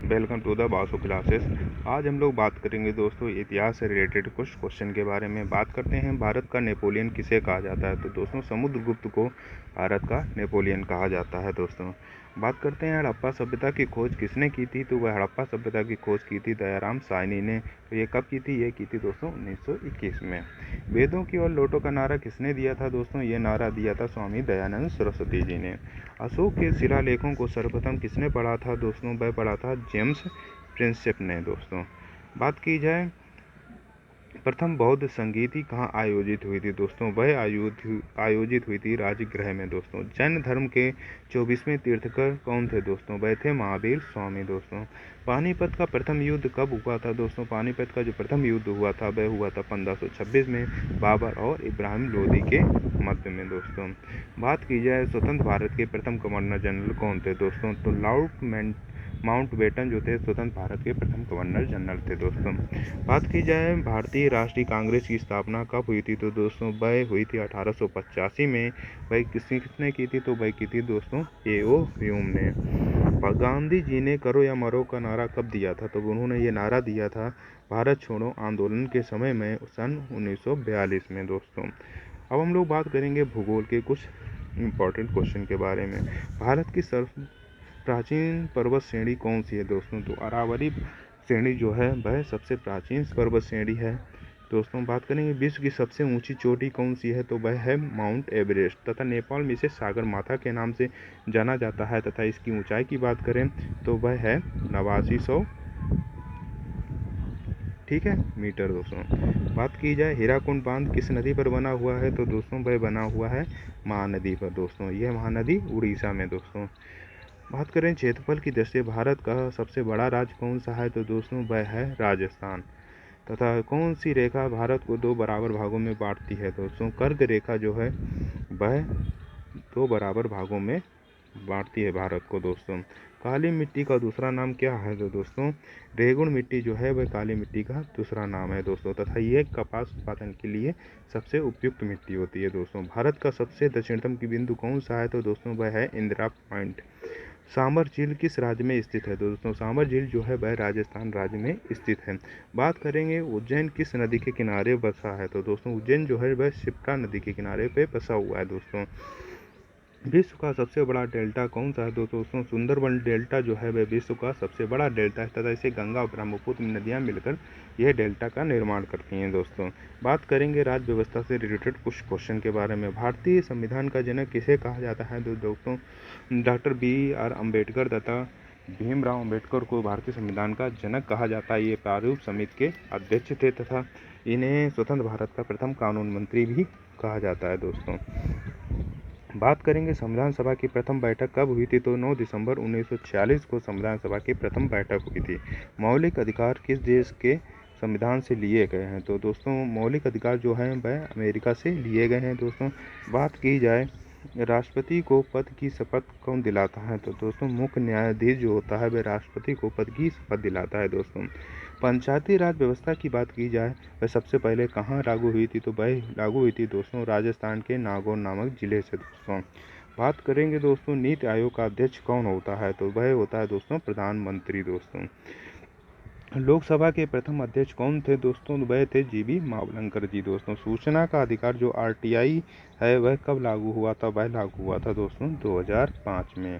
Welcome to the Basu classes. आज हम लोग बात करेंगे दोस्तों इतिहास से रिलेटेड कुछ क्वेश्चन के बारे में। बात करते हैं भारत का नेपोलियन किसे कहा जाता है। तो दोस्तों समुद्रगुप्त को भारत का नेपोलियन कहा जाता है। दोस्तों बात करते हैं हड़प्पा सभ्यता की खोज किसने की थी। तो वह हड़प्पा सभ्यता की खोज की थी दयाराम साहनी ने। तो ये कब की थी, ये की थी दोस्तों 1921 में। वेदों की ओर लौटो का नारा किसने दिया था। दोस्तों ये नारा दिया था स्वामी दयानंद सरस्वती जी ने। अशोक के शिलालेखों को सर्वप्रथम किसने पढ़ा था। दोस्तों वह पढ़ा था जेम्स प्रिंसेप ने। दोस्तों बात की जाए प्रथम बौद्ध संगीति कहाँ आयोजित हुई थी। दोस्तों वह आयोजित हुई थी राजगृह में। दोस्तों जैन धर्म के 24वें तीर्थंकर कौन थे। दोस्तों वह थे महावीर स्वामी। दोस्तों पानीपत का प्रथम युद्ध कब हुआ था। दोस्तों पानीपत का जो प्रथम युद्ध हुआ था वह हुआ था 1526 में बाबर और इब्राहिम लोदी के मध्य में। दोस्तों बात की जाए स्वतंत्र भारत के प्रथम गवर्नर जनरल कौन थे। दोस्तों तो लॉर्ड माउंटबेटन जो थे स्वतंत्र भारत के प्रथम गवर्नर जनरल थे। दोस्तों बात की जाए भारतीय राष्ट्रीय कांग्रेस की स्थापना कब हुई थी। तो दोस्तों वह हुई थी 1885 में। वह किसने की थी। तो वह की थी दोस्तों ए.ओ. ह्यूम ने। गांधी जी ने करो या मरो का नारा कब दिया था। तो उन्होंने ये नारा दिया था भारत छोड़ो आंदोलन के समय में सन 1942 में। दोस्तों अब हम लोग बात करेंगे भूगोल के कुछ इम्पोर्टेंट क्वेश्चन के बारे में। भारत की सर्व प्राचीन पर्वत श्रेणी कौन सी है। दोस्तों तो अरावली श्रेणी जो है वह सबसे प्राचीन पर्वत श्रेणी है। दोस्तों बात करेंगे विश्व की सबसे ऊंची चोटी कौन सी है। तो वह है माउंट एवरेस्ट तथा नेपाल में इसे सागर माथा के नाम से जाना जाता है तथा इसकी ऊंचाई की बात करें तो वह है 8900 ठीक है मीटर। दोस्तों बात की जाए हीराकुंड बांध किस नदी पर बना हुआ है। तो दोस्तों वह बना हुआ है महानदी पर। दोस्तों यह महानदी उड़ीसा में। दोस्तों बात करें क्षेत्रफल की दृष्टि से भारत का सबसे बड़ा राज्य कौन सा है। तो दोस्तों वह है राजस्थान। तथा कौन सी रेखा भारत को दो बराबर भागों में बांटती है। दोस्तों कर्क रेखा जो है वह दो बराबर भागों में बांटती है भारत को। दोस्तों काली मिट्टी का दूसरा नाम क्या है। तो दोस्तों रेगुड़ मिट्टी जो है वह काली मिट्टी का दूसरा नाम है। दोस्तों तथा यह कपास उत्पादन के लिए सबसे उपयुक्त मिट्टी होती है। दोस्तों भारत का सबसे दक्षिणतम की बिंदु कौन सा है। तो दोस्तों वह है इंदिरा पॉइंट। सांबर झील किस राज्य में स्थित है। दोस्तों सांबर झील जो है वह राजस्थान राज्य में स्थित है। बात करेंगे उज्जैन किस नदी के किनारे बसा है। तो दोस्तों उज्जैन जो है वह शिप्रा नदी के किनारे पे बसा हुआ है। दोस्तों विश्व का सबसे बड़ा डेल्टा कौन सा है। दोस्तों सुंदरबन डेल्टा जो है वह विश्व का सबसे बड़ा डेल्टा है तथा इसे गंगा और ब्रह्मपुत्र नदियाँ मिलकर यह डेल्टा का निर्माण करती हैं। दोस्तों बात करेंगे राज्य व्यवस्था से रिलेटेड कुछ क्वेश्चन के बारे में। भारतीय संविधान का जनक किसे कहा जाता है। तो दोस्तों डॉक्टर बी.आर. अम्बेडकर तथा भीमराव अम्बेडकर को भारतीय संविधान का जनक कहा जाता है। ये प्रारूप समिति के अध्यक्ष थे तथा इन्हें स्वतंत्र भारत का प्रथम कानून मंत्री भी कहा जाता है। दोस्तों बात करेंगे संविधान सभा की प्रथम बैठक कब हुई थी। तो 9 दिसंबर 1946 को संविधान सभा की प्रथम बैठक हुई थी। मौलिक अधिकार किस देश के संविधान से लिए गए हैं। तो दोस्तों मौलिक अधिकार जो हैं वह अमेरिका से लिए गए हैं। दोस्तों बात की जाए राष्ट्रपति को पद की शपथ कौन दिलाता है। तो दोस्तों मुख्य न्यायाधीश जो होता है वह राष्ट्रपति को पद की शपथ दिलाता है। दोस्तों पंचायती राज व्यवस्था की बात की जाए वह सबसे पहले कहाँ लागू हुई थी। तो वह लागू हुई थी दोस्तों राजस्थान के नागौर नामक जिले से। दोस्तों बात करेंगे दोस्तों नीति आयोग का अध्यक्ष कौन होता है। तो वह होता है दोस्तों प्रधानमंत्री। दोस्तों लोकसभा के प्रथम अध्यक्ष कौन थे। दोस्तों वह थे जी.बी. मावलंकर जी। दोस्तों सूचना का अधिकार जो आर.टी.आई. है वह कब लागू हुआ था। वह लागू हुआ था दोस्तों 2005 में।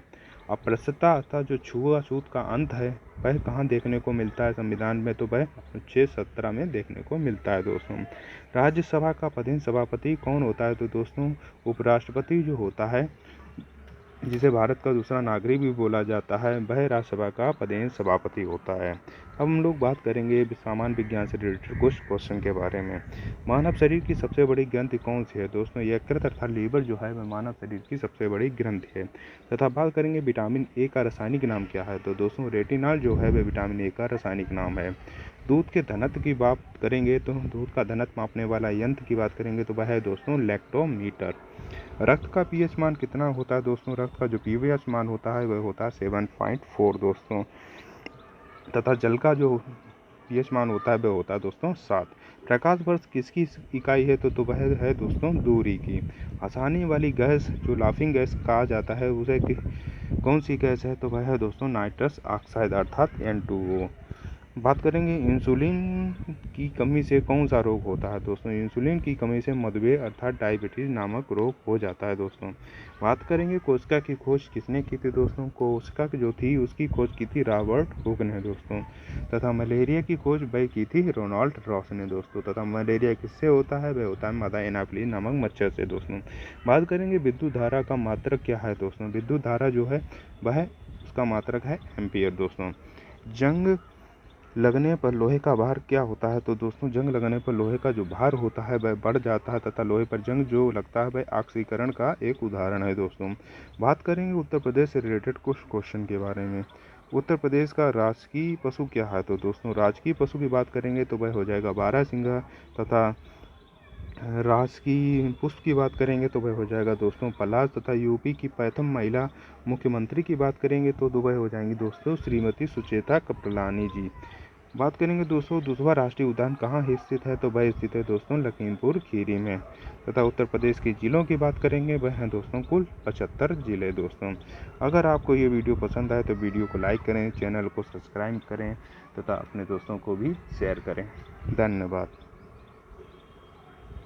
अस्पृश्यता अर्थात जो छुआछूत का अंत है वह कहाँ देखने को मिलता है संविधान में। तो वह अनुच्छेद 17 में देखने को मिलता है। दोस्तों राज्यसभा का पदेन सभापति कौन होता है। तो दोस्तों उपराष्ट्रपति जो होता है जिसे भारत का दूसरा नागरिक भी बोला जाता है वह राज्यसभा का पदेन सभापति होता है। अब हम लोग बात करेंगे सामान्य विज्ञान से रिलेटेड कुछ क्वेश्चन के बारे में। मानव शरीर की सबसे बड़ी ग्रंथि कौन सी है। दोस्तों यकृत अर्थात लीवर जो है वह मानव शरीर की सबसे बड़ी ग्रंथि है। तथा बात करेंगे विटामिन ए का रासायनिक नाम क्या है। तो दोस्तों रेटिनॉल जो है वह विटामिन ए का रासायनिक नाम है। दूध के घनत्व की बात करेंगे तो दूध का घनत्व मापने वाला यंत्र की बात करेंगे तो वह है दोस्तों लैक्टोमीटर। रक्त का पीएच मान कितना होता है। दोस्तों रक्त का जो पीएच मान होता है वह होता है 7.4। दोस्तों तथा जल का जो यश मान होता है वह होता है दोस्तों 7। प्रकाश वर्ष किसकी इकाई है तो वह है दोस्तों दूरी की। हंसाने वाली गैस जो लाफिंग गैस कहा जाता है उसे कौन सी गैस है तो वह है दोस्तों नाइट्रस ऑक्साइड अर्थात N2O। बात करेंगे इंसुलिन की कमी से कौन सा रोग होता है दोस्तों। इंसुलिन की कमी से मधुमेह अर्थात डायबिटीज नामक रोग हो जाता है दोस्तों। बात करेंगे कोशिका की खोज किसने की थी दोस्तों। कोशिका जो थी उसकी खोज की थी रॉबर्ट हुक ने दोस्तों। तथा मलेरिया की खोज वह की थी रोनाल्ड रॉस ने दोस्तों। तथा मलेरिया किससे होता है वह होता है मादा एनाफिलीज नामक मच्छर से दोस्तों। बात करेंगे विद्युत धारा का मात्रक क्या है दोस्तों। विद्युत धारा जो है वह उसका मात्रक है एम्पियर दोस्तों। जंग लगने पर लोहे का भार क्या होता है तो दोस्तों जंग लगने पर लोहे का जो भार होता है वह बढ़ जाता है तथा लोहे पर जंग जो लगता है वह ऑक्सीकरण का एक उदाहरण है दोस्तों। बात करेंगे उत्तर प्रदेश से रिलेटेड कुछ क्वेश्चन के बारे में। उत्तर प्रदेश का राजकीय पशु क्या है तो दोस्तों राजकीय पशु की बात करेंगे तो वह हो जाएगा बारहसिंगा। तथा राजकीय पुष्प की बात करेंगे तो वह हो जाएगा दोस्तों पलाश। तथा यूपी की प्रथम महिला मुख्यमंत्री की बात करेंगे तो वह हो जाएंगी दोस्तों श्रीमती सुचेता कृपलानी जी। बात करेंगे दोस्तों दुधवा राष्ट्रीय उद्यान कहाँ स्थित है तो वह स्थित है दोस्तों लखीमपुर खीरी में। तथा उत्तर प्रदेश के जिलों की बात करेंगे वह हैं दोस्तों कुल 75 जिले दोस्तों। अगर आपको ये वीडियो पसंद आए तो वीडियो को लाइक करें, चैनल को सब्सक्राइब करें तथा अपने दोस्तों को भी शेयर करें। धन्यवाद।